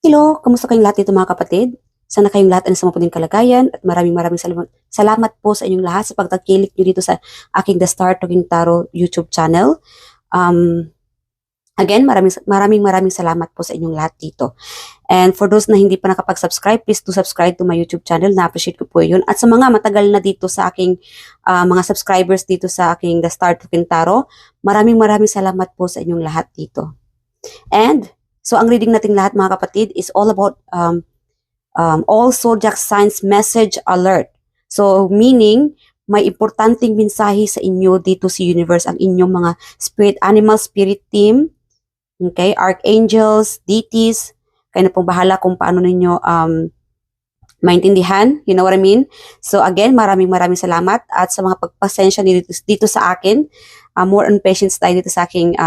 Hello, kamusta kayong lahat dito mga kapatid? Sana kayong lahat ay nasa mabuting kalagayan at maraming salamat po sa inyong lahat sa pagtakilik nyo dito sa aking The Star Talking Tarot YouTube channel. Um, Again, maraming salamat po sa inyong lahat dito. And for those na hindi pa nakapag-subscribe, please do subscribe to my YouTube channel. Na-appreciate ko po yun. At sa mga matagal na dito sa aking mga subscribers dito sa aking The Star Talking Tarot, maraming salamat po sa inyong lahat dito. And so ang reading nating lahat mga kapatid is all about all zodiac signs message alert. So meaning may importanteng mensahe sa inyo dito sa universe ang inyong mga animal spirit team, okay, archangels, deities, kayo na pong bahala kung paano ninyo maintindihan, you know what I mean? So again, maraming salamat at sa mga pagpasensya dito sa akin, more on patience tayo dito sa aking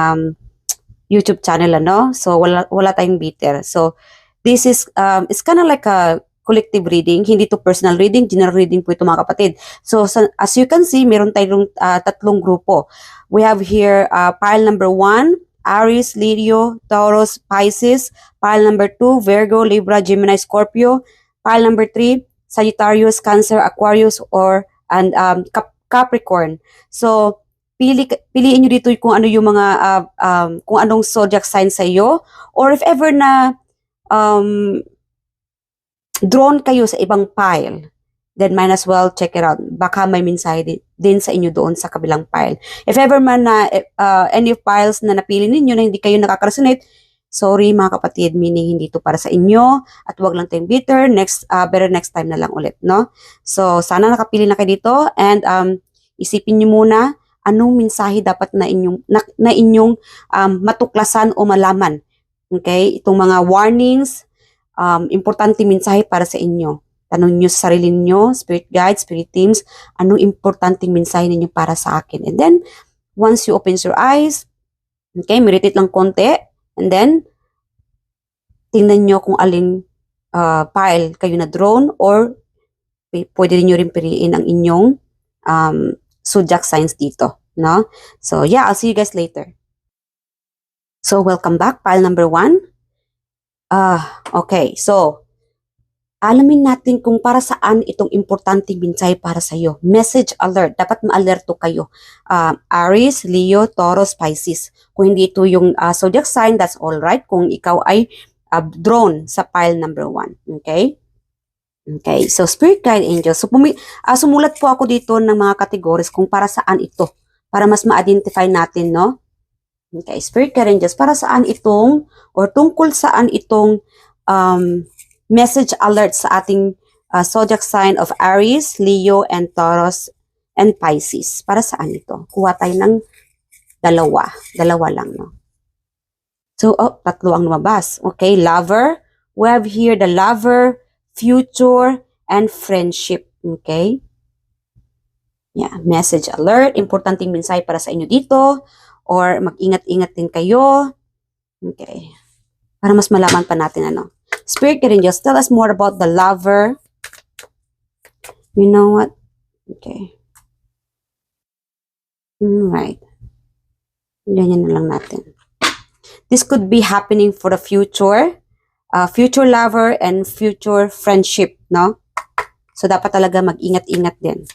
YouTube channel, ano? So, wala tayong bitter. So, this is, it's kind of like a collective reading. Hindi to personal reading, general reading po ito mga kapatid. So, as you can see, meron tayong tatlong grupo. We have here pile number 1, Aries, Leo, Taurus, Pisces. Pile number 2, Virgo, Libra, Gemini, Scorpio. Pile number 3, Sagittarius, Cancer, Aquarius, and Capricorn. So, piliin nyo dito kung ano yung mga kung anong zodiac sign sa iyo, or if ever na drawn kayo sa ibang pile, then might as well check it out. Baka may mensahe din sa inyo doon sa kabilang pile. If ever man na any files na napili ninyo na hindi kayo nakaka-resonate, sorry mga kapatid, meaning hindi to para sa inyo at wag lang tayong bitter. Better next time na lang ulit, no? So sana nakapili na kayo dito, and isipin niyo muna anong mensahe dapat na inyong matuklasan o malaman. Okay? Itong mga warnings, importante mensahe para sa inyo. Tanong nyo sa sarili niyo, spirit guides, spirit teams, anong importante mensahe ninyo para sa akin. And then, once you open your eyes, okay, meditate lang konti, and then, tingnan nyo kung aling pile kayo na drawn, or pwede nyo rin piliin ang inyong zodiac signs dito, no? So, yeah, I'll see you guys later. So, welcome back, pile number 1. Okay, so, alamin natin kung para saan itong importanteng mensahe para sa iyo. Message alert, dapat ma-alerto kayo. Aries, Leo, Taurus, Pisces. Kung hindi ito yung zodiac sign, that's all right. Kung ikaw ay drawn sa pile number 1, okay? Okay, so Spirit Guide Angels. So, sumulat po ako dito ng mga categories kung para saan ito. Para mas ma-identify natin, no? Okay, Spirit Guide Angels. Para saan itong, or tungkol saan itong message alert sa ating zodiac sign of Aries, Leo, and Taurus, and Pisces. Para saan ito? Kuha tayo ng dalawa. Dalawa lang, no? So, tatlo ang lumabas. Okay, lover. We have here the lover, future, and friendship. Okay? Yeah, message alert. Importanteng mensahe para sa inyo dito. Or mag-ingat-ingat din kayo. Okay. Para mas malaman pa natin ano. Spirit Guide Angels, tell us more about the lover. You know what? Okay. Alright. Ganyan na lang natin. This could be happening for the future. Future lover and future friendship, no? So, dapat talaga mag-ingat-ingat din.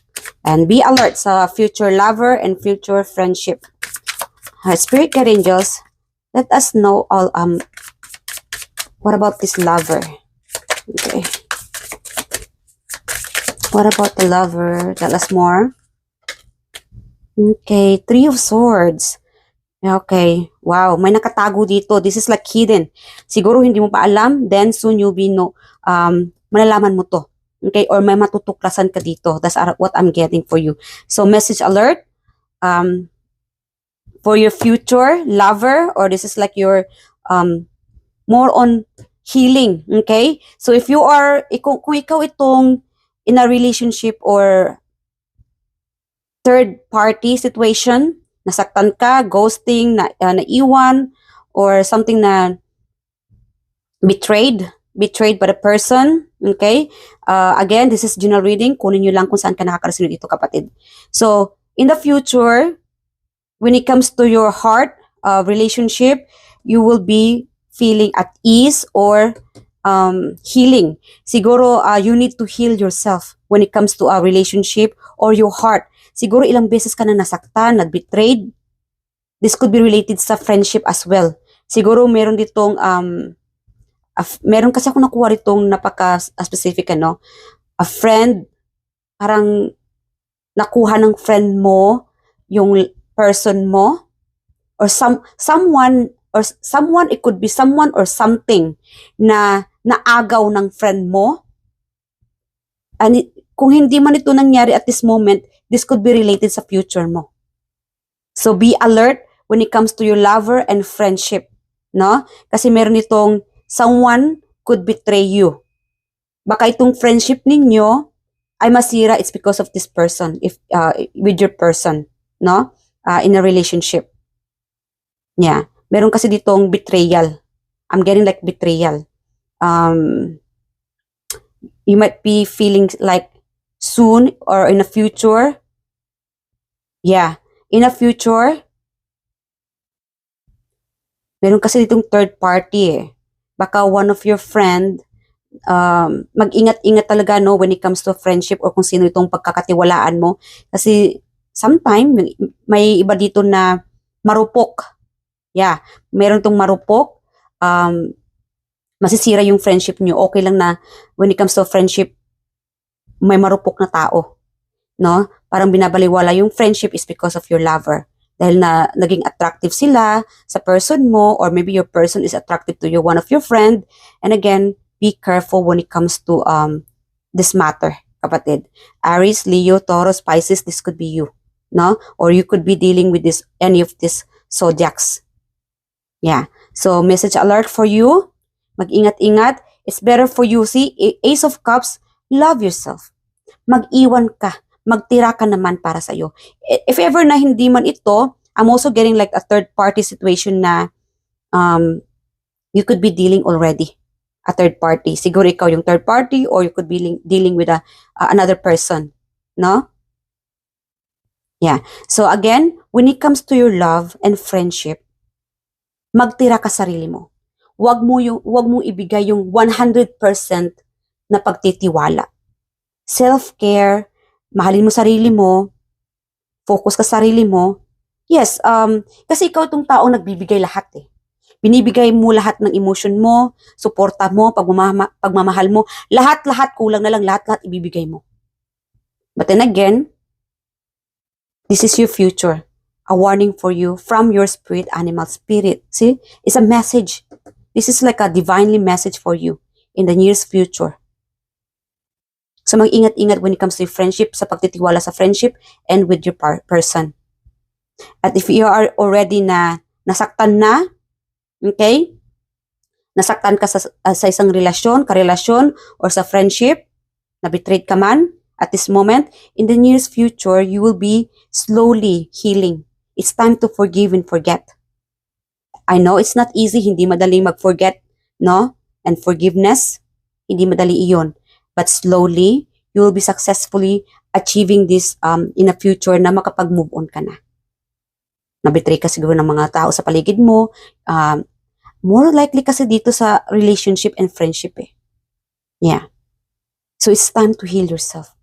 And be alert sa future lover and future friendship. Spirit Guide Angels, let us know all, what about this lover? Okay. What about the lover? Tell us more. Okay, 3 of Swords. Okay, wow, may nakatago dito. This is like hidden. Siguro hindi mo pa alam, then soon you'll be malalaman mo to. Okay, or may matutuklasan ka dito. That's what I'm getting for you. So, message alert. For your future lover, or this is like your more on healing. Okay, so if you are, kung ikaw itong in a relationship or third party situation, nasaktan ka, ghosting, naiwan, or something na betrayed by the person, okay? Again, this is general reading. Kunin nyo lang kung saan ka nakakasunod dito, kapatid. So, in the future, when it comes to your heart relationship, you will be feeling at ease, or healing. Siguro, you need to heal yourself when it comes to a relationship or your heart. Siguro ilang beses ka na nasaktan, nag-betrayed. This could be related sa friendship as well. Siguro meron ditong, meron kasi ako nakuha ritong napaka-specific, ano, a friend, parang nakuha ng friend mo yung person mo, or someone, it could be someone or something na naagaw ng friend mo. And kung hindi man ito nangyari at this moment, this could be related sa future mo. So be alert when it comes to your lover and friendship, no? Kasi meron itong someone could betray you. Baka itong friendship ninyo ay masira, it's because of this person, if with your person, no? In a relationship. Yeah. Meron kasi ditong betrayal. I'm getting like betrayal. You might be feeling like soon or in the future. Yeah. In the future, meron kasi ditong third party eh. Baka one of your friend, mag-ingat-ingat talaga, no, when it comes to friendship or kung sino itong pagkakatiwalaan mo. Kasi sometime, may iba dito na marupok. Yeah, meron tong marupok. Masisira yung friendship nyo. Okay lang na when it comes to friendship, may marupok na tao. No? Parang binabaliwala yung friendship is because of your lover. Dahil na naging attractive sila sa person mo, or maybe your person is attractive to you, one of your friend. And again, be careful when it comes to this matter, kapatid. Aries, Leo, Taurus, Pisces, this could be you. No? Or you could be dealing with this, any of these zodiacs. Yeah. So, message alert for you. Mag-ingat-ingat. It's better for you. See, Ace of Cups, love yourself. Mag-iwan ka. Magtira ka naman para sa'yo. If ever na hindi man ito, I'm also getting like a third party situation na you could be dealing already. A third party. Siguro ikaw yung third party, or you could be dealing with another person. No? Yeah. So again, when it comes to your love and friendship, magtira ka sarili mo. Wag mo ibigay yung 100% na pagtitiwala. Self-care, mahalin mo sarili mo, focus ka sa sarili mo. Yes, kasi ikaw itong taong nagbibigay lahat eh. Binibigay mo lahat ng emotion mo, suporta mo, pagmamahal mo, lahat-lahat, kulang na lang, lahat-lahat ibibigay mo. But then again, this is your future. A warning for you from your spirit, animal spirit. See, it's a message. This is like a divinely message for you in the near future. So mag-ingat-ingat when it comes to friendship, sa pagtitiwala sa friendship and with your person. At if you are already nasaktan na, okay? Nasaktan ka sa isang relasyon, karelasyon, or sa friendship, na-betrayed ka man, at this moment, in the near future, you will be slowly healing. It's time to forgive and forget. I know it's not easy, hindi madaling mag-forget, no? And forgiveness, hindi madali iyon. But slowly, you will be successfully achieving this in the future na makapag-move on ka na. Nabitray ka siguro ng mga tao sa paligid mo. More likely kasi dito sa relationship and friendship eh. Yeah. So it's time to heal yourself.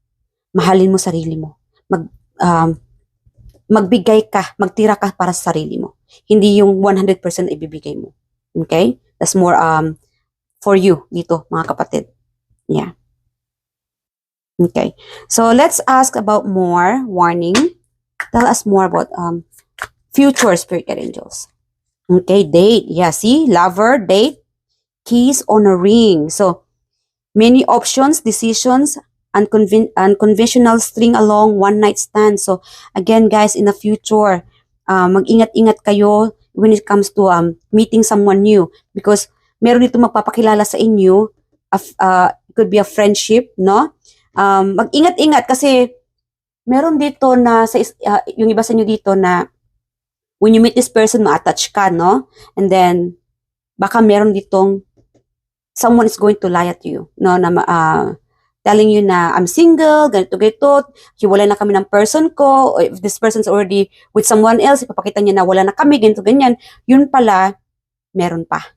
Mahalin mo sarili mo. Magbigay ka, magtira ka para sa sarili mo. Hindi yung 100% ibibigay mo. Okay? That's more for you dito, mga kapatid. Yeah. Okay. So let's ask about more warning. Tell us more about future spirit angels. Okay, date. Yeah, see? Lover, date, keys on a ring. So, many options, decisions, unconventional string along, one night stand. So, again guys, in the future, mag-ingat-ingat kayo when it comes to meeting someone new. Because meron dito magpapakilala sa inyo, it could be a friendship, no? Mag-ingat-ingat kasi meron dito na, yung iba sa inyo dito na, when you meet this person, ma-attach ka, no? And then, baka meron ditong, someone is going to lie at you, no? Na, telling you na, I'm single, ganito, hiwalay na kami ng person ko, or if this person's already with someone else, ipapakita niya na wala na kami, ganito, ganyan. Yun pala, meron pa.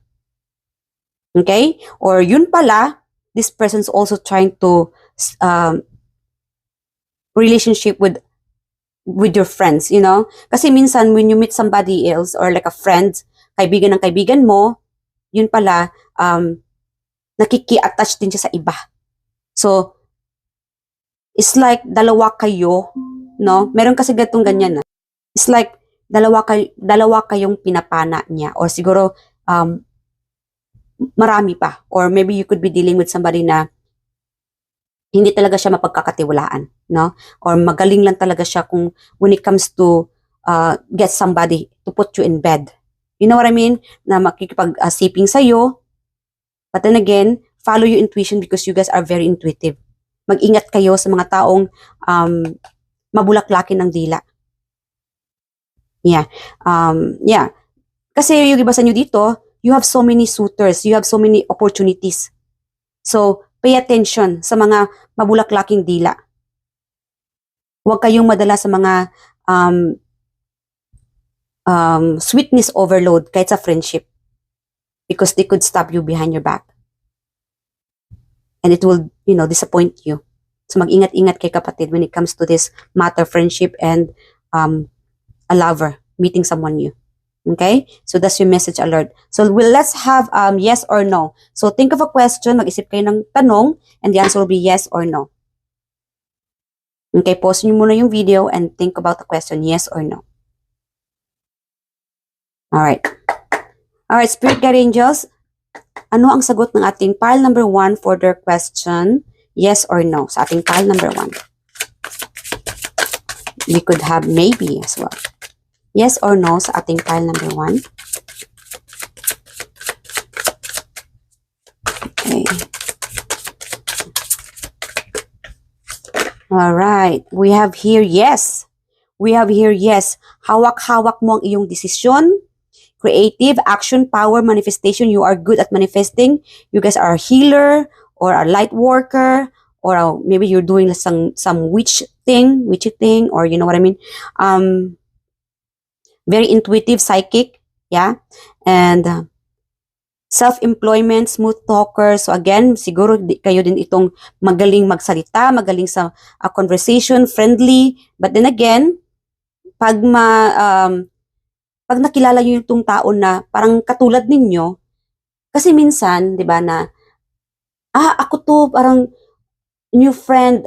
Okay? Or yun pala, this person's also trying to relationship with your friends, you know? Kasi minsan when you meet somebody else or like a friend, kaibigan ng kaibigan mo, yun pala, nakiki-attach din siya sa iba. So, it's like dalawa kayo, no? Meron kasi ganyan na. It's like dalawa kayong pinapana niya, or siguro marami pa, or maybe you could be dealing with somebody na hindi talaga siya mapagkakatiwalaan, no? Or magaling lang talaga siya kung when it comes to get somebody to put you in bed. You know what I mean? Na makikipag-siping sa'yo. But then again, follow your intuition because you guys are very intuitive. Mag-ingat kayo sa mga taong mabulaklakin ng dila. Yeah. Yeah. Kasi yung iba sa inyo dito, you have so many suitors, you have so many opportunities. So, pay attention sa mga mabulaklaking dila. Huwag kayong madala sa mga sweetness overload kahit sa friendship. Because they could stab you behind your back. And it will, disappoint you. So, mag-ingat-ingat kay kapatid when it comes to this matter, friendship, and a lover, meeting someone new. Okay? So, that's your message alert. So, let's have yes or no. So, think of a question, mag-isip kayo ng tanong, and the answer will be yes or no. Okay, pause nyo muna yung video and think about the question, yes or no. Alright. Alright, Spirit Guide Angels, ano ang sagot ng ating pile number 1 for their question, yes or no, sa ating pile number 1? We could have maybe as well. Yes or no sa ating pile number 1. Okay. Alright. We have here yes. We have here yes. Hawak-hawak mo ang iyong desisyon. Creative, action, power, manifestation. You are good at manifesting. You guys are a healer or a light worker, or maybe you're doing some witchy thing, or you know what I mean. Very intuitive, psychic, yeah, and self-employment, smooth talker. So again, siguro kayo din itong magaling magsalita, magaling sa conversation, friendly. But then again, pag nakilala nyo itong tao na parang katulad ninyo, kasi minsan, di ba, na, ako to, parang new friend,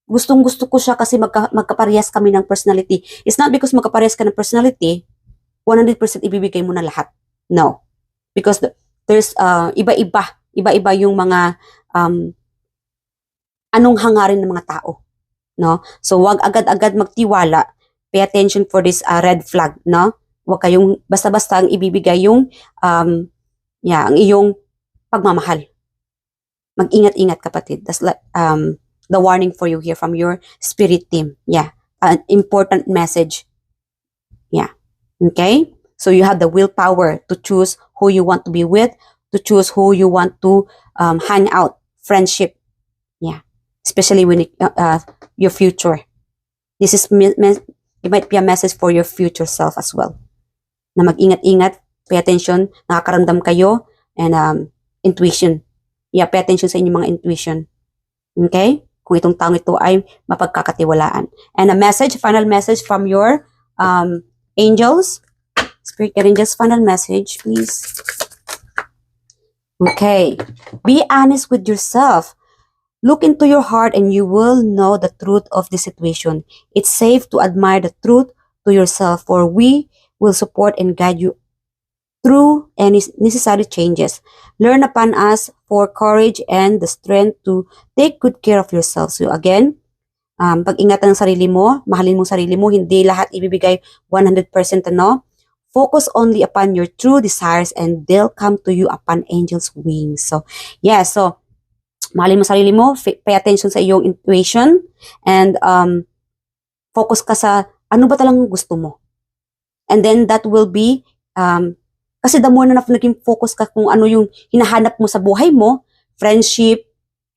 gustong-gusto ko siya kasi magkaparehas kami ng personality. It's not because magkaparehas ka ng personality, 100% ibibigay mo na lahat. No. Because there's iba-iba yung mga anong hangarin ng mga tao. No? So, wag agad-agad magtiwala. Pay attention for this red flag, no? Huwag kayong basta-basta ang ibibigay yung ang iyong pagmamahal. Mag-ingat-ingat, kapatid. That's like the warning for you here from your spirit team. Yeah, an important message. Yeah. Okay? So you have the willpower to choose who you want to be with, to choose who you want to hang out, friendship. Yeah. Especially when your future. This is it might be a message for your future self as well. Na mag-ingat-ingat, pay attention, nakakaramdam kayo, and intuition. Yeah, pay attention sa inyong mga intuition. Okay? Kung itong taong ito ay mapagkakatiwalaan. And a message, final message from your angels. Spirit Angels, final message, please. Okay. Be honest with yourself. Look into your heart and you will know the truth of the situation. It's safe to admire the truth to yourself, for we will support and guide you through any necessary changes. Learn upon us for courage and the strength to take good care of yourself. So again, pag-ingatan ng sarili mo, mahalin mo sarili mo, hindi lahat ibibigay 100% ano. Focus only upon your true desires and they'll come to you upon angels' wings. So, yeah, so mahalin mo sarili mo, pay attention sa iyong intuition, and focus ka sa ano ba talagang gusto mo. And then that will be, kasi the more na naging focus ka kung ano yung hinahanap mo sa buhay mo, friendship,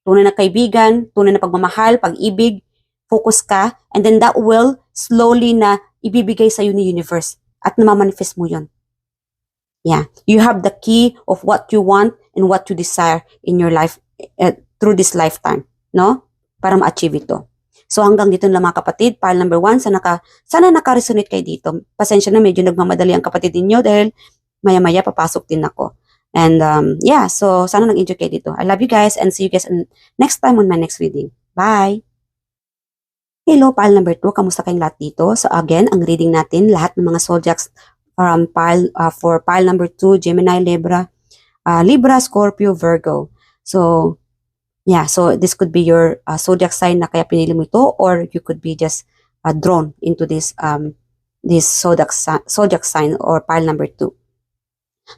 tunay na kaibigan, tunay na pagmamahal, pag-ibig, focus ka, and then that will slowly na ibibigay sa iyo ni universe at namamanifest mo yon. Yeah, you have the key of what you want. and what you desire in your life through this lifetime, no? Para ma-achieve ito. So hanggang dito na mga kapatid, pile number 1, sana naka-resonate kayo dito. Pasensya na, medyo nagmamadali ang kapatid ninyo dahil maya-maya papasok din ako. And yeah, so sana nag-enjoy kayo dito. I love you guys and see you guys next time on my next reading. Bye! Hello, pile number 2. Kamusta kayong lahat dito? So again, ang reading natin, lahat ng mga zodiacs from for pile number 2, Gemini, Libra, Scorpio, Virgo. So, yeah, so this could be your zodiac sign na kaya pinili mo ito, or you could be just drawn into this zodiac sign or pile number 2.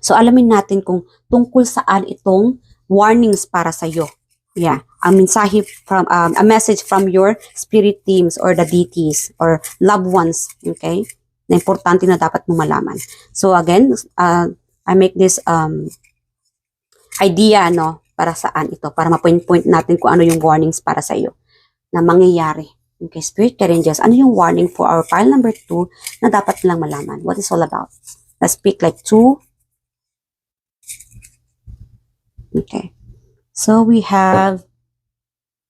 So alamin natin kung tungkol saan itong warnings para sa iyo. Yeah, a mensahe from a message from your spirit teams or the deities or loved ones, okay? Na importante na dapat mo malaman. So again, I make this idea, no, para saan ito, para ma-point natin kung ano yung warnings para sa iyo na mangyayari. Okay, Spirit Angels, ano yung warning for our pile number 2 na dapat lang malaman? What is all about? Let's pick like 2. Okay. So we have,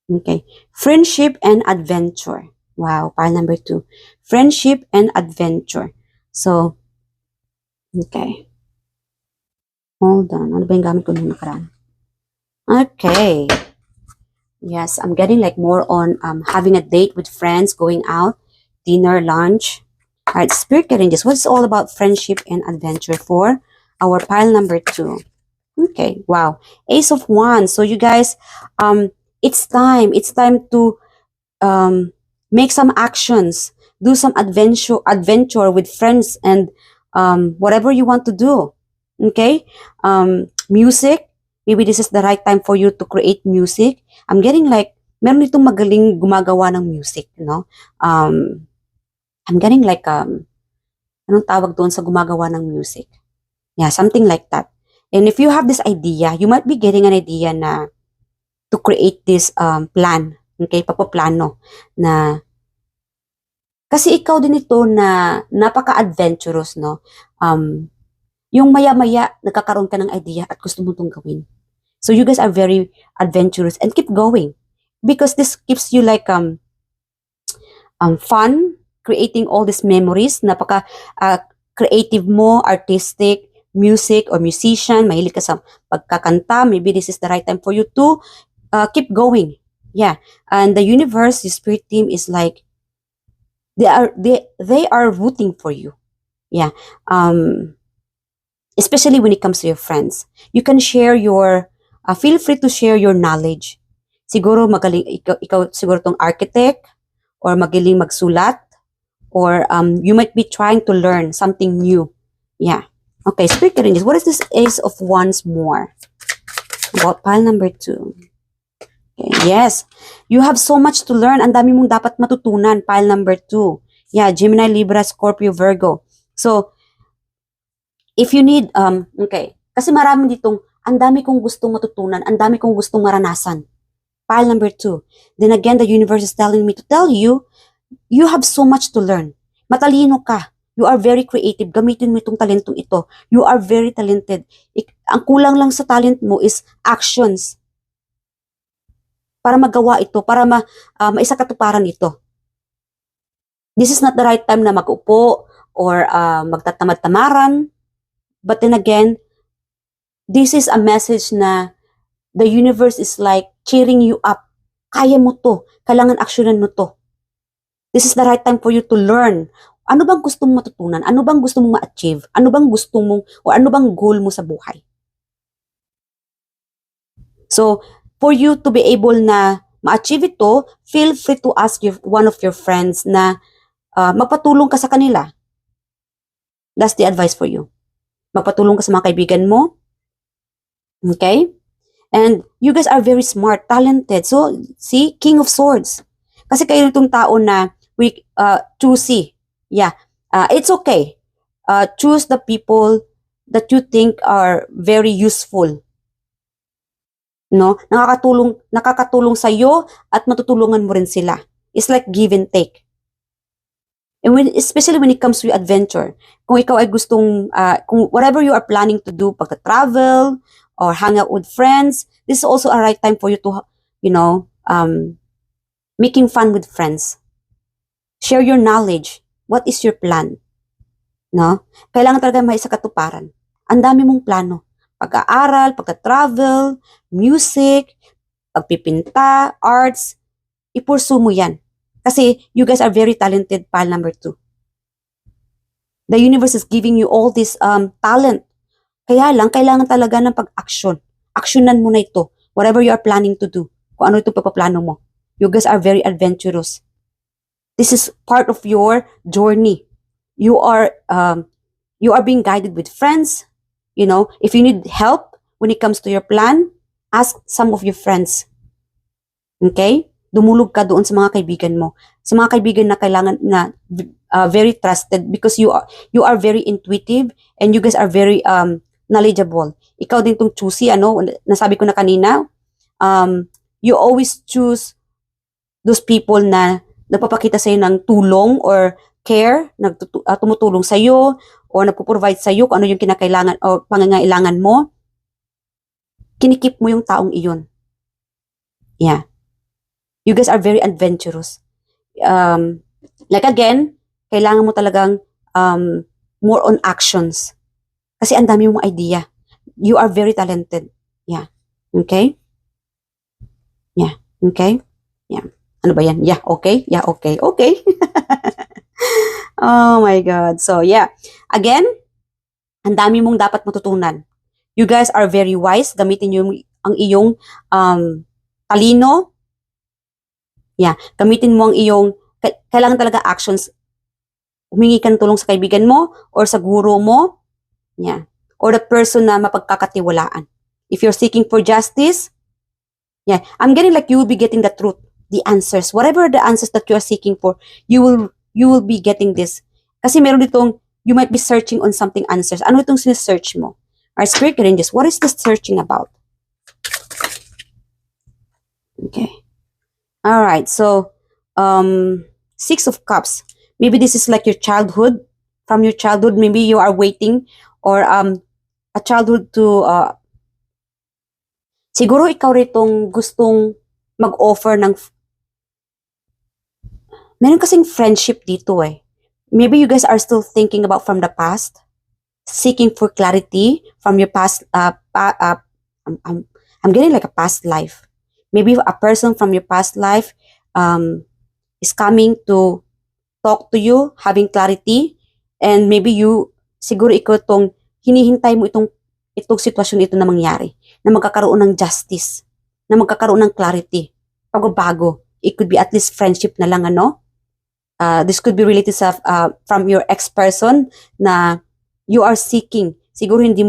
okay, friendship and adventure. Wow, pile number 2. Friendship and adventure. So, okay. Hold on. Ano ba yung gamit ko nung nakaraan? Okay. Yes, I'm getting like more on having a date with friends, going out, dinner, lunch. All right, Spirit Angels, what's all about friendship and adventure for our pile number 2? Okay, wow. Ace of Wands. So you guys, it's time to make some actions, do some adventure with friends and whatever you want to do. Okay? Music, maybe this is the right time for you to create music. I'm getting like, meron itong magaling gumagawa ng music, you know? I'm getting like, anong tawag doon sa gumagawa ng music? Yeah, something like that. And if you have this idea, you might be getting an idea na to create this plan. Okay, papaplano na kasi ikaw din ito na napaka-adventurous, no? Yung maya-maya nagkakaroon ka ng idea at gusto mo itong gawin. So you guys are very adventurous and keep going because this keeps you like fun, creating all these memories, napaka creative mo, artistic, music or musician, mahilig ka sa pagkakanta, maybe this is the right time for you to keep going. Yeah, and the universe, the spirit team is like they are rooting for you. Yeah, especially when it comes to your friends. You can share your feel free to share your knowledge. Siguro magaling ikaw siguro tong architect or magaling magsulat or you might be trying to learn something new. Yeah. Okay, Spirit Angels, what is this Ace of Wands more? About pile number 2. Okay, yes. You have so much to learn. Ang dami mong dapat matutunan, pile number 2. Yeah, Gemini, Libra, Scorpio, Virgo. So, if you need, okay, kasi marami ditong, ang dami kong gustong matutunan, ang dami kong gustong maranasan. Pile number 2. Then again, the universe is telling me to tell you, you have so much to learn. Matalino ka. You are very creative. Gamitin mo itong talentong ito. You are very talented. Ang kulang lang sa talent mo is actions. Para magawa ito, para maisakatuparan ito. This is not the right time na mag-upo or magtatamad-tamaran. But then again, this is a message na the universe is like cheering you up. Kaya mo to. Kailangan aksyonan mo to. This is the right time for you to learn. Ano bang gusto mong matutunan? Ano bang gusto mong ma-achieve? Ano bang gusto mong, o ano bang goal mo sa buhay? So, for you to be able na ma-achieve ito, feel free to ask one of your friends na magpatulong ka sa kanila. That's the advice for you. Magpatulong ka sa mga kaibigan mo. Okay? And you guys are very smart, talented. So, see, King of Swords. Kasi kayo itong tao na choosy. Yeah, it's okay. Choose the people that you think are very useful. No? Nakakatulong sa iyo at matutulungan mo rin sila. It's like give and take. And especially when it comes to adventure. Kung ikaw ay gustong, kung whatever you are planning to do, pagka-travel, or hang out with friends. This is also a right time for you to, making fun with friends. Share your knowledge. What is your plan? No? Kailangan talaga may sa katuparan. Ang dami mong plano. Pag-aaral, pagka-travel, music, pagpipinta, arts, ipursu mo yan. Kasi you guys are very talented, pile number 2. The universe is giving you all this talent. Kaya lang, kailangan talaga ng pag-action. Actionan mo na ito. Whatever you are planning to do. Kung ano ito papaplano mo. You guys are very adventurous. This is part of your journey. You are being guided with friends. If you need help when it comes to your plan, ask some of your friends. Okay? Dumulog ka doon sa mga kaibigan mo. Sa mga kaibigan na kailangan na very trusted because you are very intuitive and you guys are very knowledgeable. Ikaw din tong choosy, nasabi ko na kanina, you always choose those people na nagpapakita sa'yo ng tulong or care, tumutulong sa'yo o nagpo-provide sa'yo kung ano yung kinakailangan o pangangailangan mo. Kinikip mo yung taong iyon. Yeah. You guys are very adventurous. Like again, kailangan mo talagang more on actions. Kasi ang dami mong idea. You are very talented. Yeah. Okay? Yeah. Okay? Yeah. Ano ba yan? Yeah, okay? Yeah, okay. Okay. Oh my God. So, yeah. Again, ang dami mong dapat matutunan. You guys are very wise. Gamitin nyo ang iyong talino. Yeah. Gamitin mo ang iyong, kailangan talaga actions. Humingi ka ng tulong sa kaibigan mo or sa guro mo. Yeah. Or the person na mapagkakatiwalaan. If you're seeking for justice, yeah, I'm getting like you will be getting the truth. The answers, whatever the answers that you are seeking for, you will be getting this. Kasi meron ditong, you might be searching on something answers. Ano itong sinesearch mo? Our spirit ranges, what is this searching about? Okay. Alright, so, 6 of Cups. Maybe this is like your childhood. From your childhood, maybe you are waiting or a childhood to, siguro ikaw ritong gustong mag-offer ng meron kasing friendship dito eh. Maybe you guys are still thinking about from the past, seeking for clarity from your past, I'm getting like a past life. Maybe a person from your past life is coming to talk to you, having clarity, and maybe siguro ikaw itong, hinihintay mo itong sitwasyon ito na mangyari, na magkakaroon ng justice, na magkakaroon ng clarity, pagbabago. It could be at least friendship na lang, this could be related sa from your ex-person na you are seeking. Siguro hindi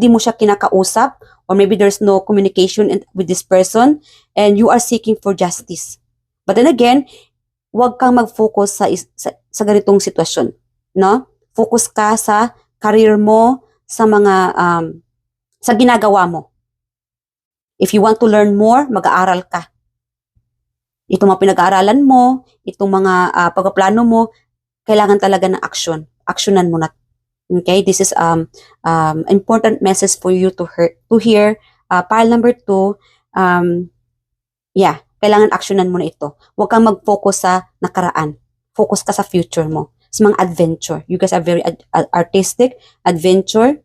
mo siya kinakausap or maybe there's no communication with this person and you are seeking for justice. But then again, huwag kang mag-focus sa ganitong sitwasyon, no? Focus ka sa career mo, sa mga sa ginagawa mo. If you want to learn more, mag-aaral ka. Itong mga pinag-aaralan mo, itong mga pagpaplano mo, kailangan talaga ng action. Actionan mo na. Okay? This is important message for you to hear. Pile number 2, yeah, kailangan actionan mo na ito. Huwag kang mag-focus sa nakaraan. Focus ka sa future mo. Sa mga adventure. You guys are very artistic. Adventure.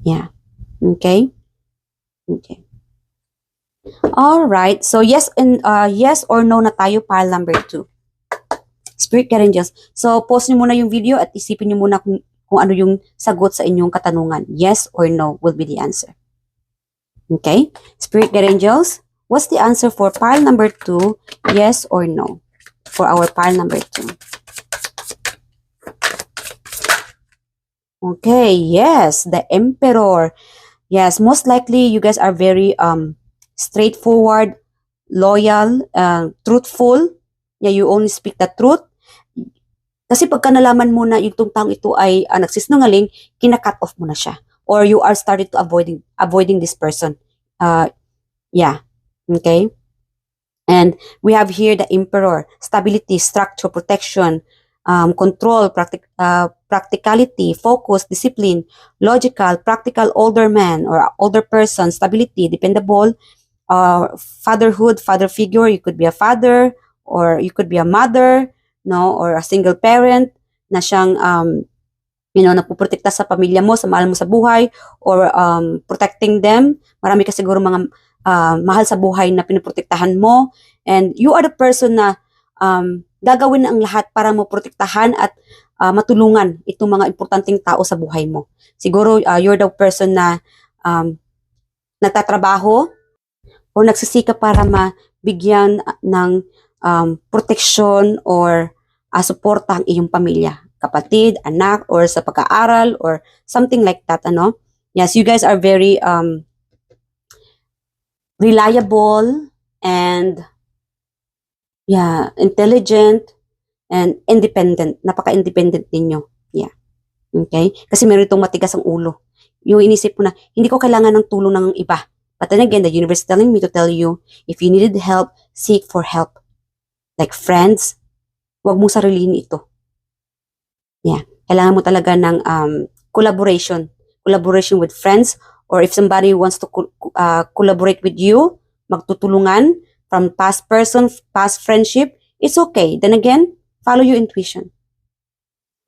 Yeah. Okay? Okay. Alright, so yes or no na tayo, pile number 2. Spirit Guardians. So, pause nyo muna yung video at isipin nyo muna kung ano yung sagot sa inyong katanungan. Yes or no will be the answer. Okay? Spirit Guardians, what's the answer for pile number 2? Yes or no? For our pile number 2. Okay, yes, the Emperor. Yes, most likely you guys are very straightforward, loyal, truthful. Yeah, you only speak the truth. Kasi pagka nalaman mo na yung taong ito ay nagsisinungaling, kina-cut off mo na siya. Or you are started to avoiding this person. Yeah. Okay? And we have here the Emperor. Stability, structure, protection, control, practicality, focus, discipline, logical, practical older man or older person, stability, dependable, fatherhood, father figure. You could be a father or you could be a mother, no, or a single parent na siyang napuprotekta sa pamilya mo, sa mahal mo sa buhay, or protecting them. Marami ka siguro mga mahal sa buhay na pinoprotektahan mo, and you are the person na gagawin ang lahat para mo protektahan at matulungan itong mga importanteng tao sa buhay mo. Siguro you're the person na nagtatrabaho o nagsisika para mabigyan ng protection or suporta ang iyong pamilya, kapatid, anak, or sa pag-aaral, or something like that, ano? Yes, you guys are very reliable and intelligent and independent. Napaka-independent ninyo. Yeah. Okay? Kasi meron itong matigas ang ulo. Yung inisip mo na, hindi ko kailangan ng tulong ng iba. But then again, the universe is telling me to tell you, if you needed help, seek for help. Like friends, huwag mo sarilihin ito. Yeah. Kailangan mo talaga ng collaboration. Collaboration with friends, or if somebody wants to collaborate with you, magtutulungan from past person, past friendship, it's okay. Then again, follow your intuition.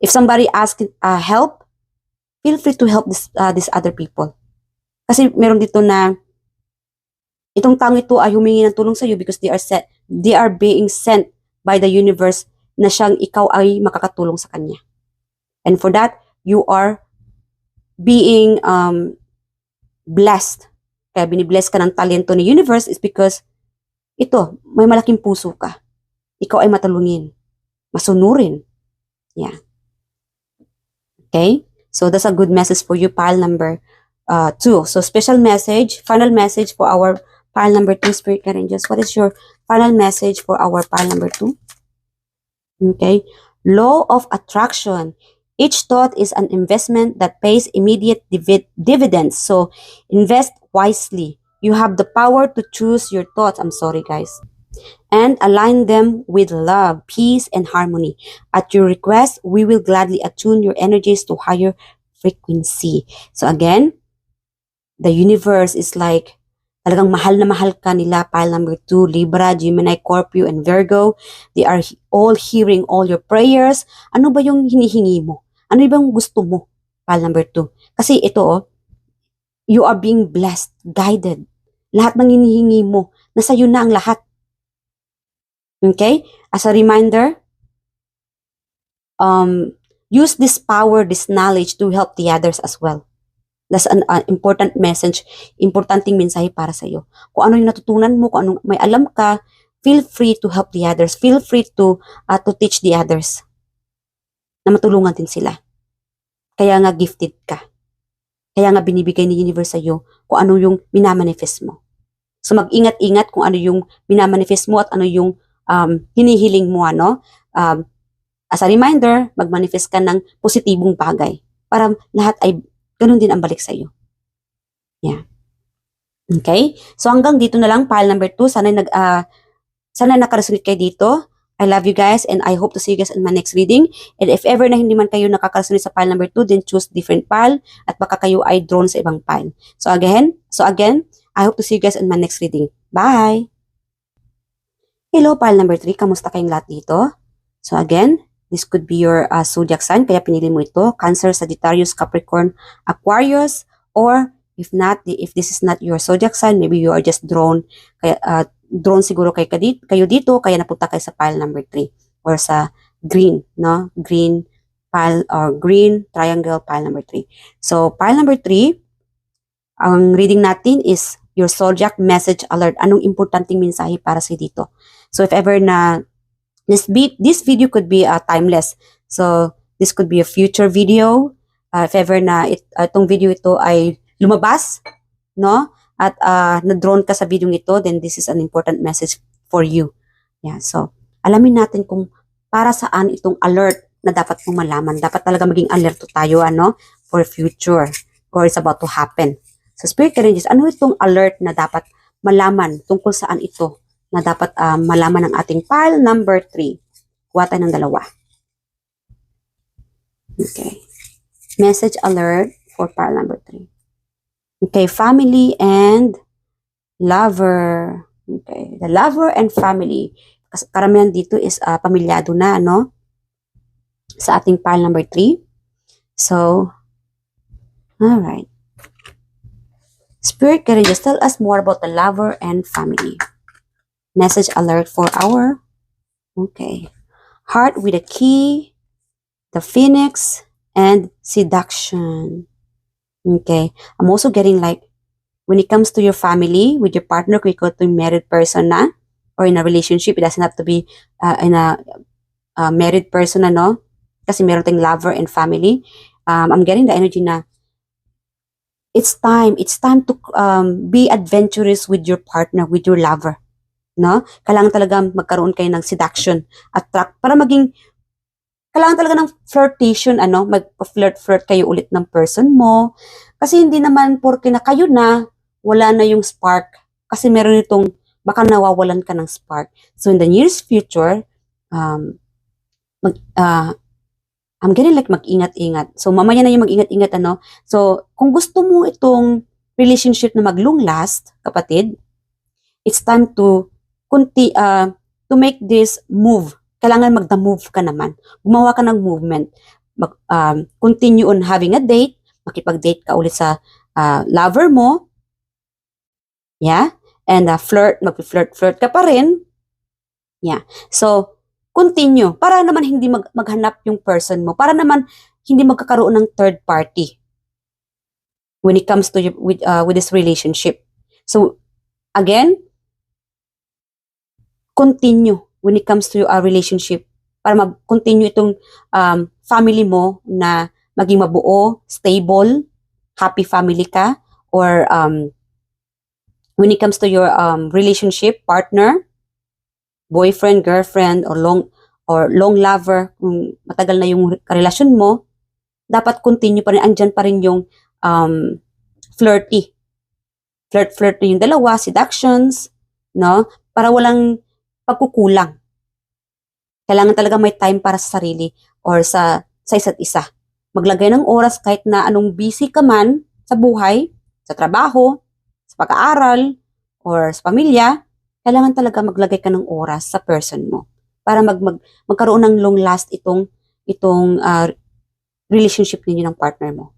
If somebody asks help, feel free to help these other people. Kasi meron dito na itong taong ito ay humingi ng tulong sa iyo because they are being sent by the universe na ikaw ay makakatulong sa kanya. And for that, you are being blessed. Kaya binibless ka ng talento ni universe is because ito, may malaking puso ka. Ikaw ay matalungin, masunurin. Yeah. Okay? So that's a good message for you, pile number 2. So special message, final message for our pile number 2, Spirit Guardian Angels. What is your final message for our pile number 2? Okay? Law of attraction. Each thought is an investment that pays immediate dividends. So invest wisely. You have the power to choose your thoughts. I'm sorry, guys. And align them with love, peace, and harmony. At your request, we will gladly attune your energies to higher frequency. So again, the universe is like, talagang mahal na mahal ka nila, pile number 2, Libra, Gemini, Scorpio, and Virgo. They are all hearing all your prayers. Ano ba yung hinihingi mo? Ano bang gusto mo, pile number 2? Kasi ito, you are being blessed, guided. Lahat ng hinihingi mo, nasa iyo na ang lahat. Okay? As a reminder, use this power, this knowledge to help the others as well. That's an important message, importanteng mensahe para sa iyo. Kung ano yung natutunan mo, kung anong may alam ka, feel free to help the others. Feel free to teach the others. Na matulungan din sila. Kaya nga gifted ka. Kaya nga binibigay ni universe sa iyo kung ano yung minamanifest mo. So mag-ingat-ingat kung ano yung minamanifest mo at ano yung hinihiling mo, ano. As a reminder, mag-manifest ka ng positibong bagay para lahat ay ganun din ang balik sa iyo. Yeah. Okay? So hanggang dito na lang, pile number 2. Sana nakaresonate kayo dito. I love you guys and I hope to see you guys in my next reading. And if ever na hindi man kayo nakakasunod sa pile number 2, then choose different pile at baka kayo ay drawn sa ibang pile. So again, I hope to see you guys in my next reading. Bye! Hello, pile number 3. Kamusta kayong lahat dito? So again, this could be your zodiac sign, kaya pinili mo ito. Cancer, Sagittarius, Capricorn, Aquarius, or if this is not your zodiac sign, maybe you are just drawn, drawn siguro kayo dito, kaya napunta kayo sa pile number 3 or sa green, no? Green pile or green triangle pile number 3. So, pile number 3, ang reading natin is your zodiac message alert. Anong importanteng mensahe para sa dito? So, if ever na this video could be timeless. So, this could be a future video. If ever na itong video ito ay lumabas, no? At na-drawn ka sa video ito, then this is an important message for you. Yeah, so, alamin natin kung para saan itong alert na dapat mong malaman. Dapat talaga maging alerto tayo, ano, for future or it's about to happen. So, Spirit Guardians, ano itong alert na dapat malaman tungkol saan ito na dapat malaman ng ating pile number 3? Kuha tayo ng dalawa. Okay. Message alert for pile number 3. Okay, family and lover. Okay, the lover and family. Kasi karamihan dito is pamilyado na, no? Sa ating pile number 3. So, alright. Spirit guardians, tell us more about the lover and family. Message alert for our, okay, heart with a key, the phoenix, and seduction. Okay, I'm also getting like, when it comes to your family, with your partner, kung ikaw to married person na, or in a relationship, it doesn't have to be in a married person na, no? Kasi meron tayong lover and family. I'm getting the energy na, it's time to be adventurous with your partner, with your lover. No? Kailangan talaga magkaroon kayo ng seduction, attract, para maging, kailangan talaga ng flirtation, mag-flirt kayo ulit ng person mo. Kasi hindi naman porke na kayo na, wala na yung spark. Kasi meron itong, baka nawawalan ka ng spark. So in the nearest future, I'm getting like mag-ingat-ingat. So mamaya na yung mag-ingat-ingat, So kung gusto mo itong relationship na mag-long last, kapatid, it's time to make this move. Kailangan mag-move ka naman. Gumawa ka ng movement. Continue on having a date. Makipag-date ka ulit sa lover mo. Yeah? And mag-flirt ka pa rin. Yeah. So, continue. Para naman hindi maghanap yung person mo. Para naman hindi magkakaroon ng third party when it comes to with this relationship. So, again, continue when it comes to our relationship para mag-continue itong family mo na maging mabuo, stable, happy family ka, or when it comes to your relationship, partner, boyfriend, girlfriend, or long lover, kung matagal na yung relasyon mo, dapat continue pa rin, andyan pa rin yung flirty. Flirt yung dalawa, seductions, no? Para walang pagkukulang. Kailangan talaga may time para sa sarili or sa isa't isa. Maglagay ng oras kahit na anong busy ka man sa buhay, sa trabaho, sa pag-aaral, or sa pamilya, kailangan talaga maglagay ka ng oras sa person mo para magkaroon ng long last itong relationship ninyo ng partner mo.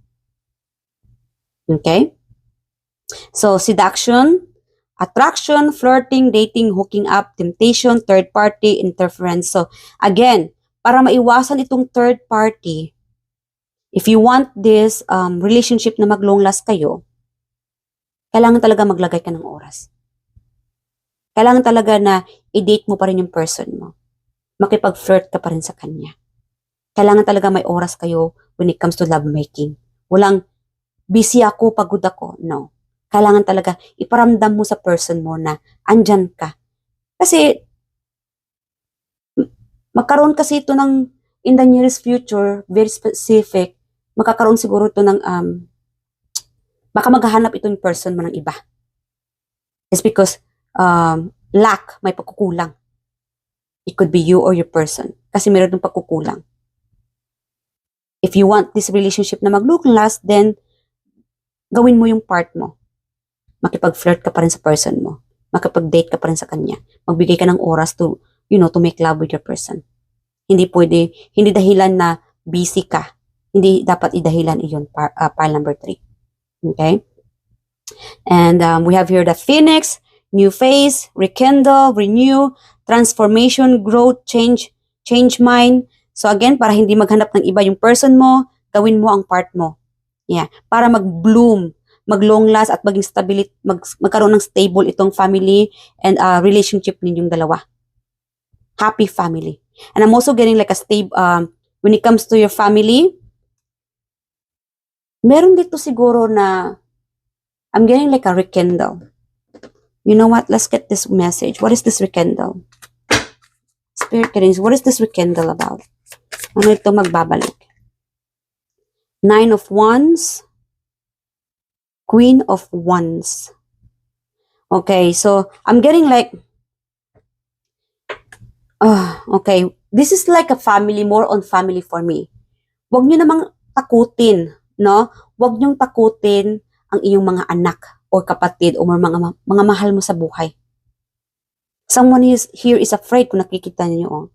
Okay? So, seduction, attraction, flirting, dating, hooking up, temptation, third party, interference. So, again, para maiwasan itong third party, if you want this relationship na mag-long last kayo, kailangan talaga maglagay ka ng oras. Kailangan talaga na i-date mo pa rin yung person mo. Makipag-flirt ka pa rin sa kanya. Kailangan talaga may oras kayo when it comes to lovemaking. Walang, busy ako, pagod ako. No. Kailangan talaga iparamdam mo sa person mo na andyan ka. Kasi, magkaroon kasi ito ng, in the nearest future, very specific, magkakaroon siguro ito ng, baka maghahanap itong person mo ng iba. It's because, lack, may pagkukulang. It could be you or your person. Kasi meron itong pagkukulang. If you want this relationship na mag-long last, then, gawin mo yung part mo. Makipag-flirt ka pa rin sa person mo. Makipag-date ka pa rin sa kanya. Magbigay ka ng oras to make love with your person. Hindi pwede, hindi dahilan na busy ka. Hindi dapat idahilan iyon, pile number 3. Okay? And we have here the Phoenix, new phase, rekindle, renew, transformation, growth, change mind. So again, para hindi maghanap ng iba yung person mo, gawin mo ang part mo. Yeah, para mag-bloom, mag-long last at maging stability, magkaroon ng stable itong family and relationship ninyong dalawa. Happy family. And I'm also getting like a stable, when it comes to your family, meron dito siguro na, I'm getting like a rekindle. You know what? Let's get this message. What is this rekindle? Spirit guidance, what is this rekindle about? Ano ito magbabalik? 9 of Wands, Queen of Wands. Okay, so I'm getting like, okay, this is like a family, more on family for me. Huwag nyo namang takutin, no? Huwag nyong takutin ang iyong mga anak o kapatid o mga mahal mo sa buhay. Someone here is afraid kung nakikita niyo, oh.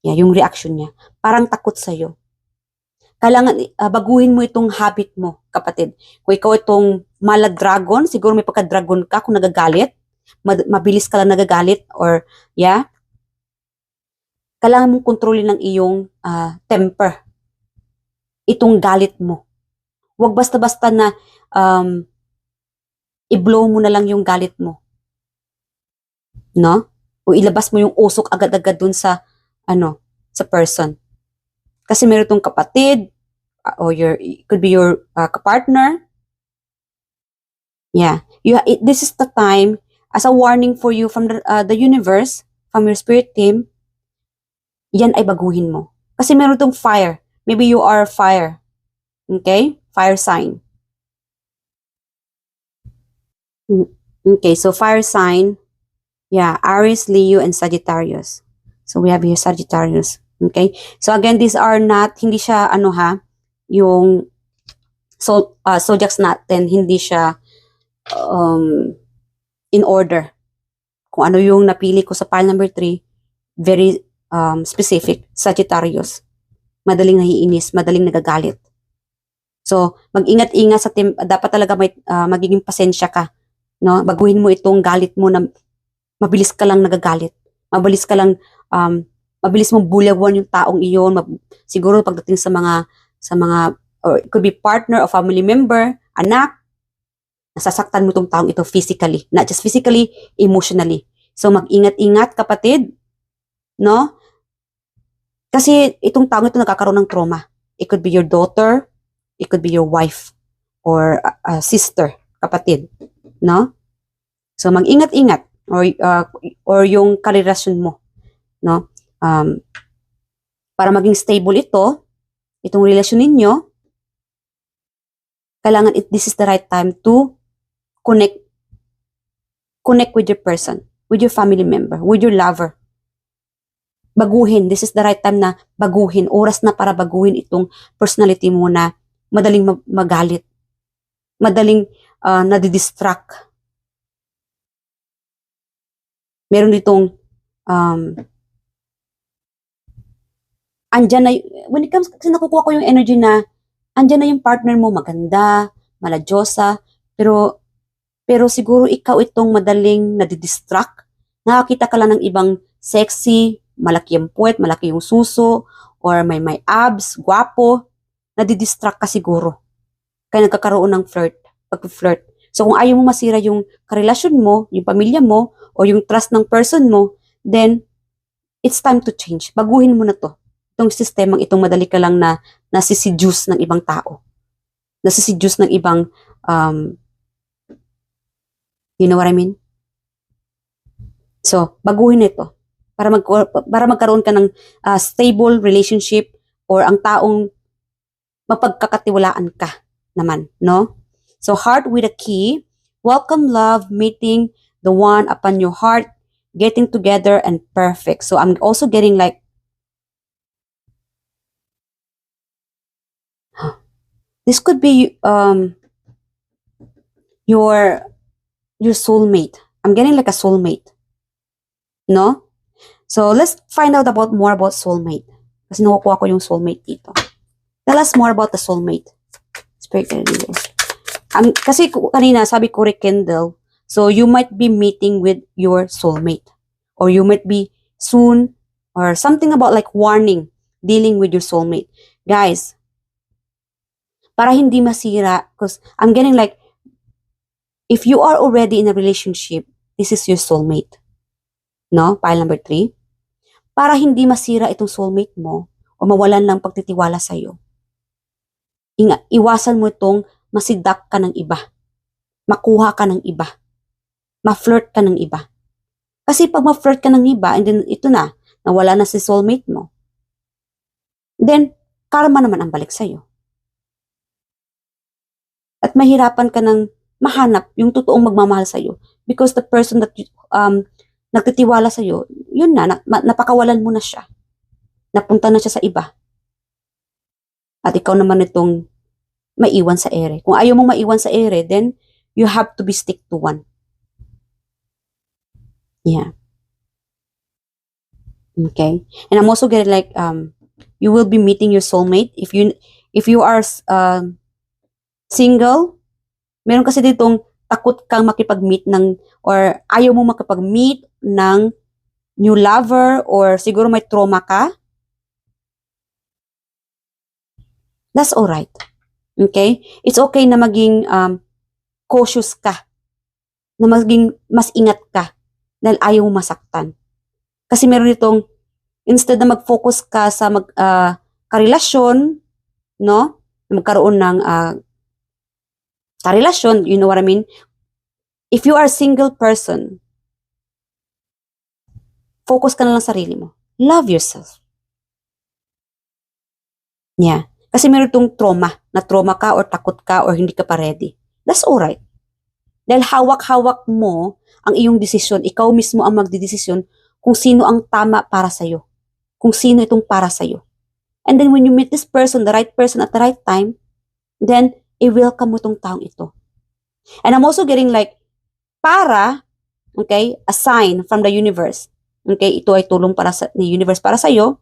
Yeah, yung reaction niya. Parang takot sa'yo. Kailangan baguhin mo itong habit mo, kapatid. Kung ikaw itong mala-dragon, siguro may pagka-dragon ka kung nagagalit, mabilis ka lang nagagalit, or, yeah, kailangan mong kontrolin ng iyong temper. Itong galit mo. Huwag basta-basta na i-blow mo na lang yung galit mo. No? O ilabas mo yung usok agad-agad dun sa, sa person. Kasi meron itong kapatid, or it could be your partner. Yeah. This is the time, as a warning for you from the universe, from your spirit team, yan ay baguhin mo. Kasi meron itong fire. Maybe you are fire. Okay? Fire sign. Okay, so fire sign. Yeah, Aries, Leo, and Sagittarius. So we have here Sagittarius. Okay? So again, these are not, hindi siya, yung zodiacs natin, hindi siya in order. Kung ano yung napili ko sa pile number 3, very specific. Sagittarius. Madaling naiinis, madaling nagagalit. So, mag-ingat-ingat sa dapat talaga may magiging pasensya ka, no? Baguhin mo itong galit mo na mabilis ka lang nagagalit. Mabilis mong bulawan yung taong iyon. Siguro pagdating sa mga or it could be partner or family member, anak, nasasaktan mo tong taong ito physically, not just physically, emotionally. So mag-ingat-ingat, kapatid, no? Kasi itong taong ito nagkakaroon ng trauma. It could be your daughter, it could be your wife, or a sister, kapatid, no? So mag-ingat-ingat, or yung karelasyon mo, no? Para maging stable itong relasyon ninyo, kailangan this is the right time to connect with your person, with your family member, with your lover. Baguhin. This is the right time na baguhin. Oras na para baguhin itong personality mo na madaling magalit. Madaling nadidistract. Meron ditong andyan na, when it comes, kasi nakukuha ko yung energy na andyan na yung partner mo, maganda, maladyosa, pero siguro ikaw itong madaling nadidistract. Nakakita ka lang ng ibang sexy, malaki yung puwet, malaki yung suso, or may abs, gwapo, nadidistract ka siguro. Kaya nagkakaroon ng pag-flirt. So kung ayaw mo masira yung karelasyon mo, yung pamilya mo, o yung trust ng person mo, then it's time to change. Baguhin mo na to. Itong sistemang itong madali ka lang na nasiseduce ng ibang tao. Nasiseduce ng ibang, you know what I mean? So, baguhin ito. Para magkaroon ka ng stable relationship, or ang taong mapagkakatiwalaan ka naman, no? So, heart with a key. Welcome love, meeting the one upon your heart, getting together, and perfect. So, I'm also getting like, this could be your soulmate. I'm getting like a soulmate. No? So, let's find out more about soulmate. Kasi nakukuha ko yung soulmate dito. Tell us more about the soulmate. Spirit guides. Kasi kanina, sabi ko rekindle. So, you might be meeting with your soulmate. Or you might be soon, or something about like warning, dealing with your soulmate. Guys, para hindi masira, because I'm getting like, if you are already in a relationship, this is your soulmate. No? Pile number 3. Para hindi masira itong soulmate mo, o mawalan ng pagtitiwala sa'yo, iwasan mo itong masidak ka ng iba, makuha ka ng iba, ma-flirt ka ng iba. Kasi pag ma-flirt ka ng iba, and then ito na, nawala na si soulmate mo, then karma naman ang balik sa'yo. At mahirapan ka ng mahanap yung totoong magmamahal sa'yo, because the person that nagtitiwala sa'yo, yun na, napakawalan mo na siya. Napunta na siya sa iba. At ikaw naman itong maiwan sa ere. Kung ayaw mong maiwan sa ere, then you have to be stick to one. Yeah. Okay. And I'm also getting like, you will be meeting your soulmate. If you are single, meron kasi ditong takot kang makipag-meet ng, or ayaw mo makipag-meet ng new lover, or siguro may trauma ka. That's alright. Okay? It's okay na maging cautious ka. Na maging mas ingat ka. Dahil ayaw mo masaktan. Kasi meron itong, instead na mag-focus ka sa karelasyon, no? Magkaroon ng karelasyon, you know what I mean? If you are a single person, focus ka na lang sa sarili mo. Love yourself. Yeah. Kasi meron itong trauma, na trauma ka or takot ka or hindi ka pa ready. That's alright. Dahil hawak-hawak mo ang iyong desisyon. Ikaw mismo ang magdidesisyon kung sino ang tama para sa'yo. Kung sino itong para sa'yo. And then when you meet this person, the right person at the right time, then i-welcome mo itong taong ito. And I'm also getting like, okay, a sign from the universe. Okay, ito ay tulong para sa the universe para sa'yo.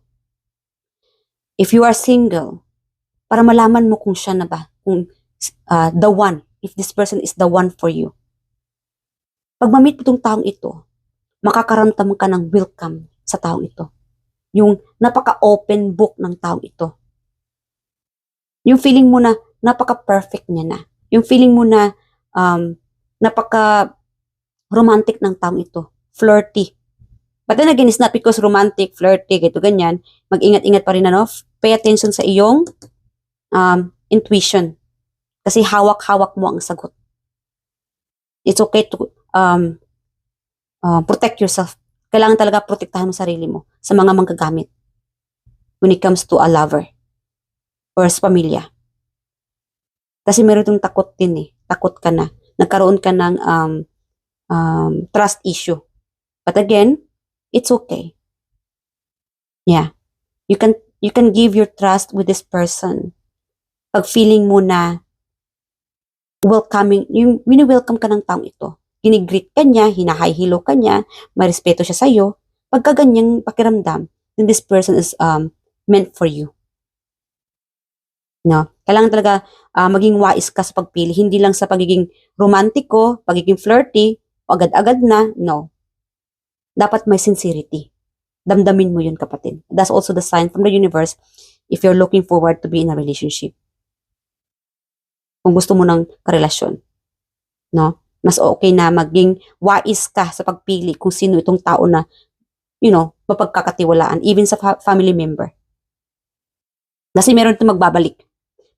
If you are single, para malaman mo kung siya na ba, kung the one, if this person is the one for you. Pag ma-meet mo itong taong ito, makakaramdam ka ng welcome sa taong ito. Yung napaka-open book ng taong ito. Yung feeling mo na napaka-perfect niya na. Yung feeling mo na napaka-romantic ng taong ito. Flirty. But then again, it's not because romantic, flirty, gito ganyan. Mag-ingat-ingat pa rin pay attention sa iyong intuition. Kasi hawak-hawak mo ang sagot. It's okay to protect yourself. Kailangan talaga protektahan mo sarili mo sa mga manggagamit when it comes to a lover or sa pamilya. Kasi meron itong takot din eh. Takot ka na. Nagkaroon ka ng trust issue. But again, it's okay. Yeah. You can give your trust with this person. Pag feeling mo na welcoming, yung wini-welcome ka ng taong ito. Ginigreet ka niya, hinahay-hilo ka niya, may respeto siya sa'yo. Pagka ganyang pakiramdam, then this person is meant for you. No? Kailangan talaga maging wais ka sa pagpili, hindi lang sa pagiging romantiko, pagiging flirty, o agad-agad na, no. Dapat may sincerity. Damdamin mo yun, kapatid. That's also the sign from the universe if you're looking forward to be in a relationship. Kung gusto mo ng karelasyon, no? Mas okay na maging wais ka sa pagpili kung sino itong tao na, mapagkakatiwalaan, even sa family member. Kasi meron itong magbabalik.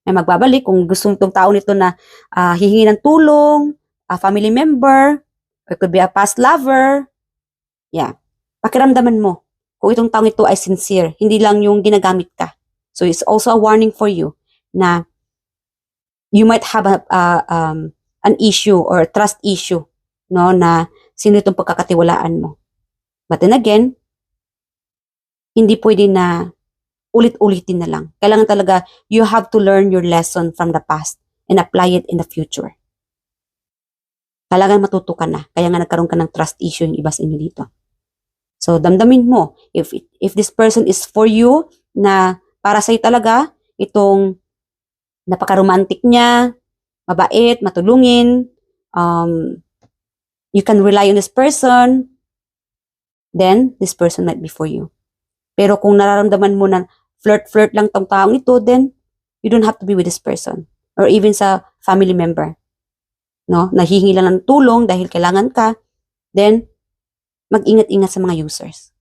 May magbabalik kung gusto itong tao nito na hihingi ng tulong, a family member, or it could be a past lover. Yeah. Pakiramdaman mo kung itong taong ito ay sincere, hindi lang yung ginagamit ka. So it's also a warning for you na you might have an issue or trust issue, no, na sino itong pagkakatiwalaan mo. But then again, hindi pwede na ulit-ulitin na lang. Kailangan talaga, you have to learn your lesson from the past and apply it in the future. Kailangan matuto ka na. Kaya nga nagkaroon ka ng trust issue yung iba sa inyo dito. So, damdamin mo, if this person is for you, na para sa'yo talaga, itong napaka-romantic niya, mabait, matulungin, you can rely on this person, then this person might be for you. Pero kung nararamdaman mo na flirt lang tong taong ito, then you don't have to be with this person. Or even sa family member. No? Nahihingi lang ng tulong dahil kailangan ka, then mag-ingat-ingat sa mga users.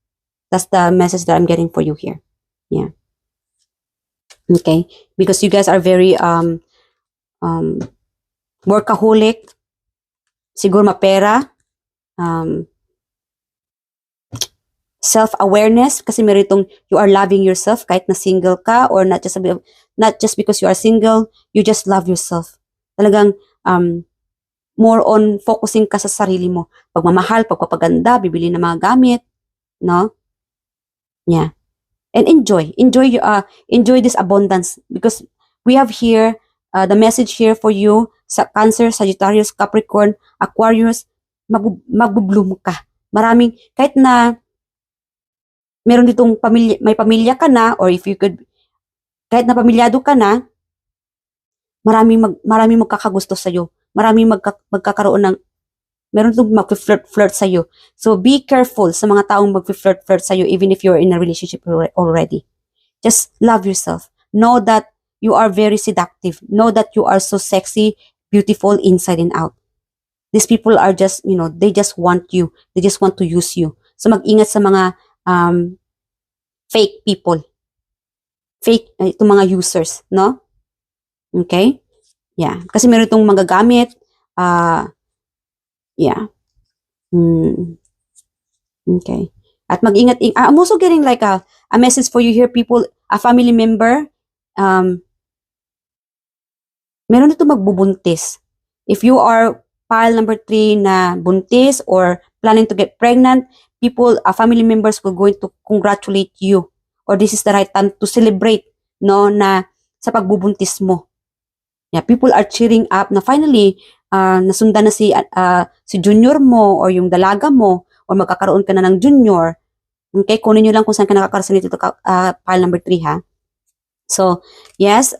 That's the message that I'm getting for you here. Yeah. Okay? Because you guys are very workaholic, siguro mapera, self-awareness, kasi meron itong you are loving yourself kahit na single ka, or not just because you are single, you just love yourself. Talagang more on focusing ka sa sarili mo. Pagmamahal, pagpapaganda, bibili ng mga gamit, no? Yeah. And enjoy this abundance, because We have here, the message here for you, sa Cancer, Sagittarius, Capricorn, Aquarius, magbubloom ka. Maraming, kahit na meron ditong pamilya, may pamilya ka na, or if you could, kahit na pamilyado ka na, maraming magkakagusto sa'yo. Maraming magkakaroon ng, meron itong mag-flirt sa'yo. So, be careful sa mga taong mag-flirt sa'yo even if you're in a relationship already. Just love yourself. Know that you are very seductive. Know that you are so sexy, beautiful inside and out. These people are just, they just want you. They just want to use you. So, mag-ingat sa mga fake people. Fake, itong mga users, no? Okay? Yeah. Kasi meron itong magagamit. Yeah. Okay. At mag-ingat. I'm also getting like a message for you here, people, a family member. Meron ito magbubuntis. If you are pile number 3 na buntis or planning to get pregnant, people, family members will going to congratulate you. Or this is the right time to celebrate, no, na sa pagbubuntis mo. Yeah, people are cheering up na finally, nasundan na si junior mo or yung dalaga mo or magkakaroon ka na ng junior. Okay, kunin nyo lang kung saan ka nakakarasan nito, pile number 3, ha? So, yes,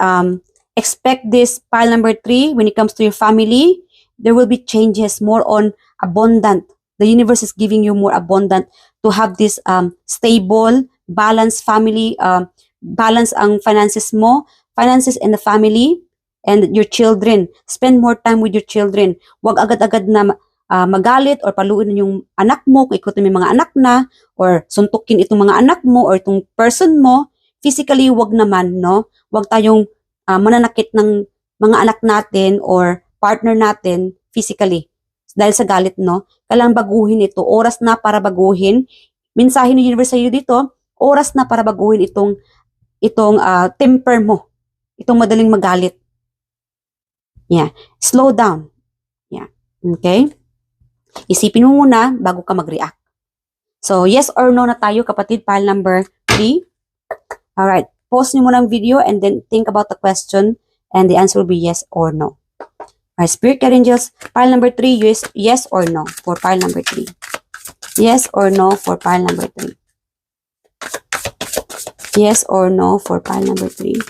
expect this pile number 3 when it comes to your family. There will be changes, more on abundant. The universe is giving you more abundant to have this stable, balanced family, balance ang finances mo, finances and the family, and your children. Spend more time with your children. Huwag agad-agad na magalit or paluin yung anak mo kung ikaw may mga anak na, or suntukin itong mga anak mo or itong person mo. Physically, huwag naman, no? Huwag tayong mananakit ng mga anak natin or partner natin physically. Dahil sa galit, no? Kailangan baguhin ito. Oras na para baguhin. Mensahe ng universe sa iyo dito, oras na para baguhin itong temper mo. Itong madaling magalit. Yeah. Slow down. Yeah. Okay? Isipin mo muna bago ka mag-react. So, yes or no na tayo, kapatid, pile number 3. Alright. Pause nyo muna ang video and then think about the question and the answer will be yes or no. Alright, Spirit Guide Angels, pile number 3, yes or no for pile number 3. Yes or no for pile number 3. Yes or no for pile number 3.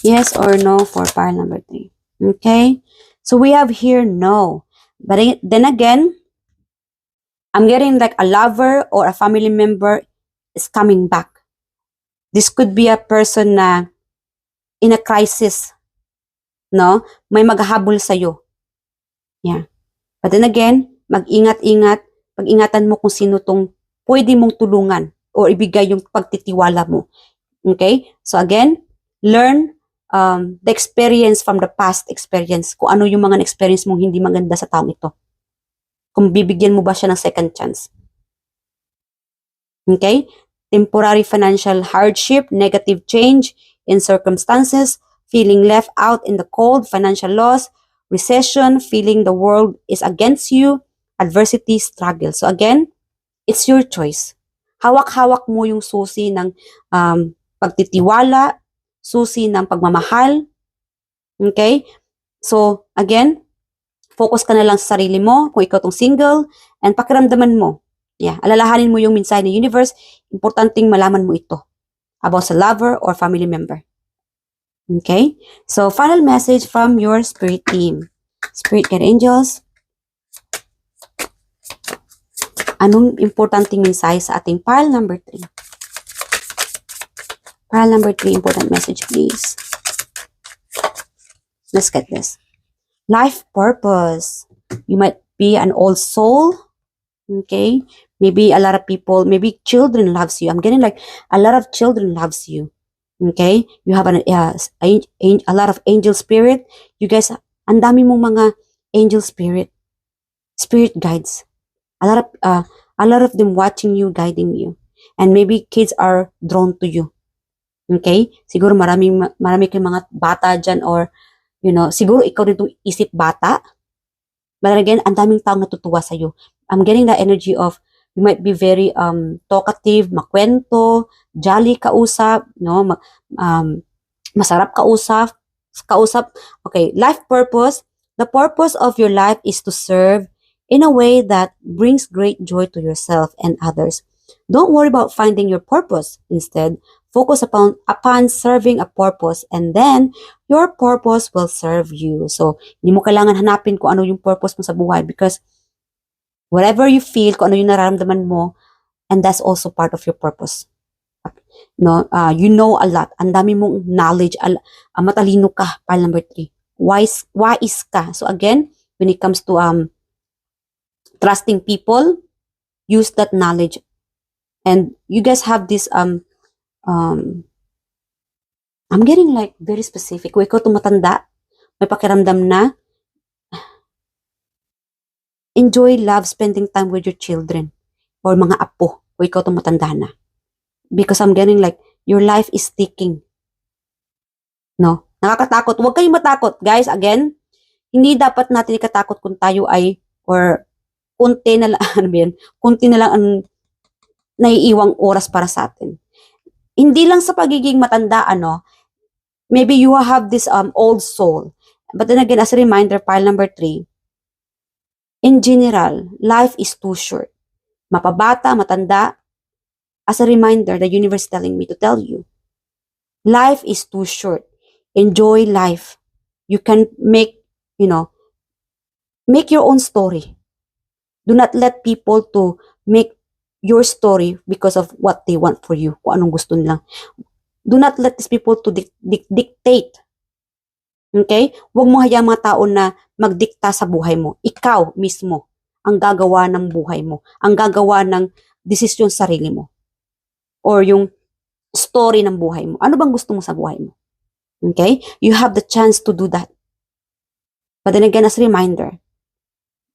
Yes or no for pile number 3. Okay? So we have here no. But then again, I'm getting like a lover or a family member is coming back. This could be a person na in a crisis. No? May maghahabol sa'yo. Yeah. But then again, mag-ingat-ingat. Pag-ingatan mo kung sino tong pwede mong tulungan or ibigay yung pagtitiwala mo. Okay? So again, learn the experience from the past experience. Kung ano yung mga experience mong hindi maganda sa taong ito. Kung bibigyan mo ba siya ng second chance. Okay? Temporary financial hardship, negative change in circumstances, feeling left out in the cold, financial loss, recession, feeling the world is against you, adversity, struggle. So again, it's your choice. Hawak-hawak mo yung susi ng pagtitiwala, susi ng pagmamahal. Okay? So, again, focus ka na lang sa sarili mo, kung ikaw tong single, and pakiramdaman mo. Yeah, alalahanin mo yung mensahe ng universe. Importanteng malaman mo ito about sa lover or family member. Okay? So, final message from your spirit team. Spirit Guide Angels. Anong importanteng mensahe sa ating pile number 3? Pile number 3, important message, please. Let's get this. Life purpose. You might be an old soul. Okay? Maybe a lot of people, maybe children loves you. I'm getting like a lot of children loves you. Okay? You have a lot of angel spirit. You guys, ang dami mong mga angel spirit. Spirit guides. A lot of them watching you, guiding you. And maybe kids are drawn to you. Okay? Siguro marami kayong mga bata dyan or, siguro ikaw rin itong isip bata. But again, ang daming taong natutuwa sa'yo. I'm getting the energy of You might be very talkative, makwento, jolly kausap, no? Masarap kausap. Okay, life purpose. The purpose of your life is to serve in a way that brings great joy to yourself and others. Don't worry about finding your purpose. Instead, focus upon serving a purpose, and then your purpose will serve you. So, hindi mo kailangan hanapin kung ano yung purpose mo sa buhay, because whatever you feel, kung ano yung nararamdaman mo, and that's also part of your purpose. No, you know a lot. Ang dami mong knowledge. Matalino ka. Pile number 3. Wise ka. So again, when it comes to trusting people, use that knowledge. And you guys have this I'm getting like very specific. Kung ikaw tumatanda, may pakiramdam na enjoy, love spending time with your children or mga apo kung ikaw tumatanda na. Because I'm getting like, your life is ticking. No? Nakakatakot. Huwag kayong matakot. Guys, again, hindi dapat natin ikatakot kung tayo ay, or kunti na lang, kunti na lang ang naiiwang oras para sa atin. Hindi lang sa pagiging matanda, maybe you have this old soul. But then again, as a reminder, pile number 3, in general, life is too short. Mapabata, matanda, as a reminder, the universe is telling me to tell you, life is too short. Enjoy life. You can make your own story. Do not let people to make your story because of what they want for you, kung anong gusto nila. Do not let these people to dictate. Okay? Huwag mo hayaan mga tao na magdikta sa buhay mo. Ikaw mismo ang gagawa ng buhay mo. Ang gagawa ng desisyon sa sarili mo. Or yung story ng buhay mo. Ano bang gusto mo sa buhay mo? Okay? You have the chance to do that. But then again, as a reminder,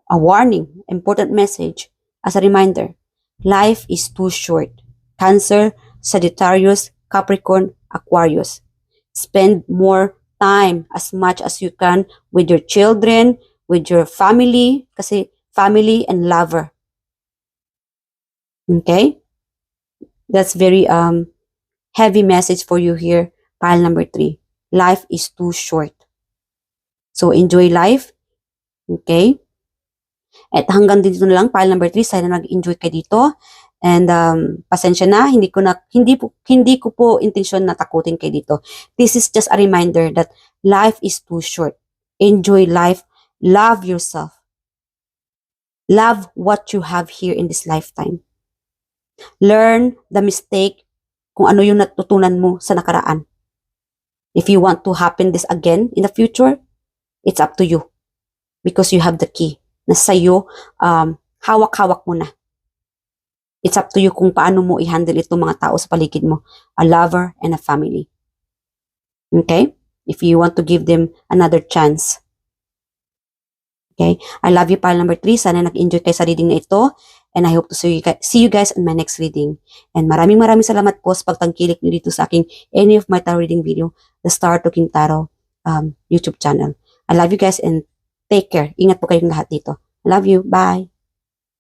a warning, important message, as a reminder, life is too short. Cancer, Sagittarius, Capricorn, Aquarius. Spend more time as much as you can with your children, with your family, kasi family and lover. Okay? That's very heavy message for you here, pile number 3. Life is too short. So enjoy life. Okay? At hanggang dito na lang, pile number 3. Sana nag-enjoy kayo dito. And pasensya na, hindi ko po intensyon na takutin kayo dito. This is just a reminder that life is too short. Enjoy life. Love yourself. Love what you have here in this lifetime. Learn the mistake kung ano yung natutunan mo sa nakaraan. If you want to happen this again in the future, it's up to you. Because you have the key. Na sa'yo, hawak-hawak mo na. It's up to you kung paano mo i-handle itong mga tao sa paligid mo. A lover and a family. Okay? If you want to give them another chance. Okay? I love you, pile number 3. Sana nag-enjoy kayo sa reading na ito. And I hope to see you guys in my next reading. And maraming salamat po sa pagtangkilik niyo dito sa aking any of my tarot reading video, the Star Talking Tarot YouTube channel. I love you guys and take care. Ingat po kayong lahat dito. I love you. Bye.